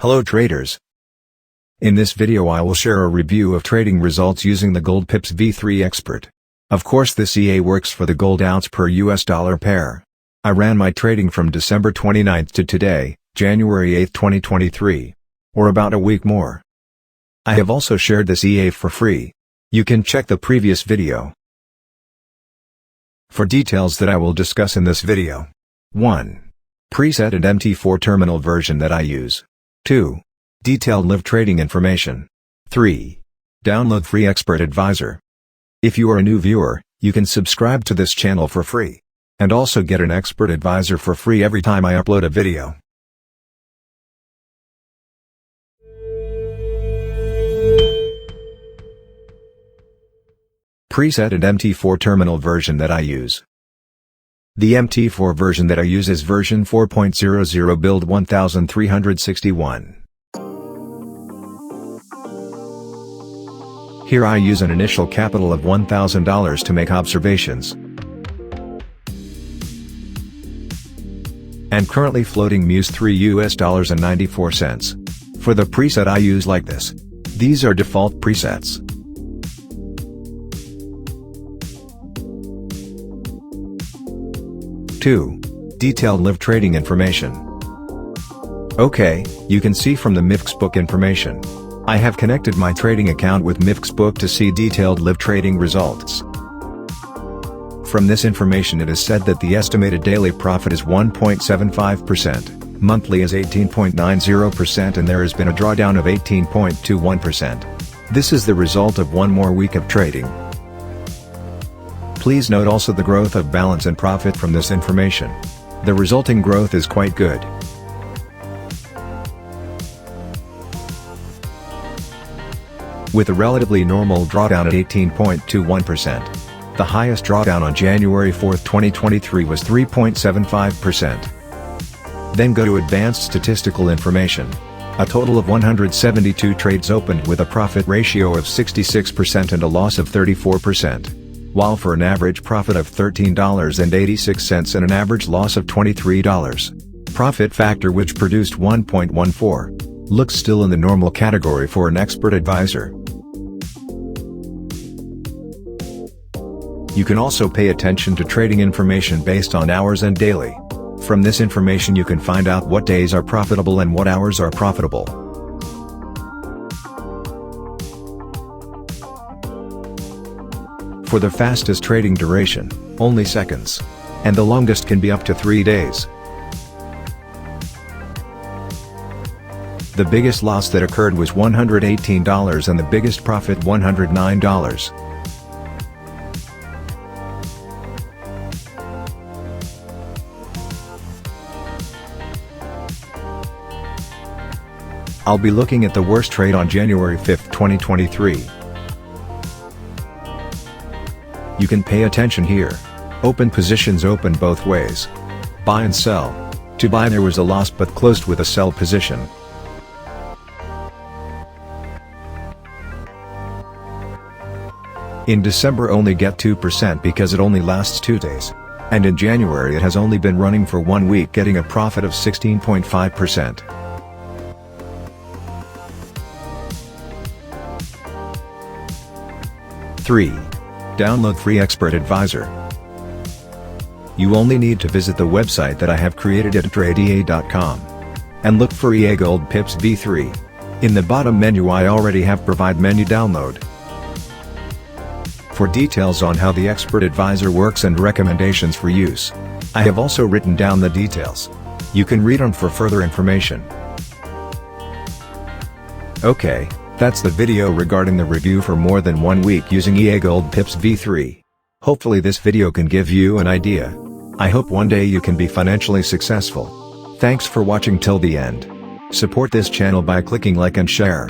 Hello traders. In this video I will share a review of trading results using the Gold Pips V3 Expert. Of course this EA works for the gold ounce per US dollar pair. I ran my trading from December 29th to today, January 8, 2023. Or about a week more. I have also shared this EA for free. You can check the previous video for details that I will discuss in this video. 1. Preset and MT4 terminal version that I use. 2. Detailed live trading information. 3. Download free expert advisor. If you are a new viewer, you can subscribe to this channel for free. And also get an expert advisor for free every time I upload a video. Preset and MT4 terminal version that I use. The MT4 version that I use is version 4.00 build 1361. Here I use an initial capital of $1,000 to make observations. And currently floating mius $3.94. For the preset I use like this. These are default presets. Two. Detailed live trading information. Okay, you can see from the myfxbook information. I have connected my trading account with myfxbook to see detailed live trading results. From this information it is said that the estimated daily profit is 1.75%, monthly is 18.90% and there has been a drawdown of 18.21%. This is the result of one more week of trading. Please note also the growth of balance and profit from this information. The resulting growth is quite good. With a relatively normal drawdown at 18.21%. The highest drawdown on January 4, 2023 was 3.75%. Then go to advanced statistical information. A total of 172 trades opened with a profit ratio of 66% and a loss of 34%. While for an average profit of $13.86 and an average loss of $23. Profit factor which produced 1.14. Looks still in the normal category for an expert advisor. You can also pay attention to trading information based on hours and daily. From this information you can find out what days are profitable and what hours are profitable. For the fastest trading duration, only seconds. And the longest can be up to 3 days. The biggest loss that occurred was $118 and the biggest profit $109. I'll be looking at the worst trade on January 5, 2023. You can pay attention here. Open positions open both ways. Buy and sell. To buy there was a loss but closed with a sell position. In December only get 2% because it only lasts 2 days. And in January it has only been running for 1 week getting a profit of 16.5%. Three. Download free expert advisor. You only need to visit the website that I have created at tradea.com. And look for EA Gold Pips V3. In the bottom menu I already have provide menu download. For details on how the expert advisor works and recommendations for use. I have also written down the details. You can read on for further information. Okay. That's the video regarding the review for more than 1 week using EA Gold Pips V3. Hopefully this video can give you an idea. I hope one day you can be financially successful. Thanks for watching till the end. Support this channel by clicking like and share.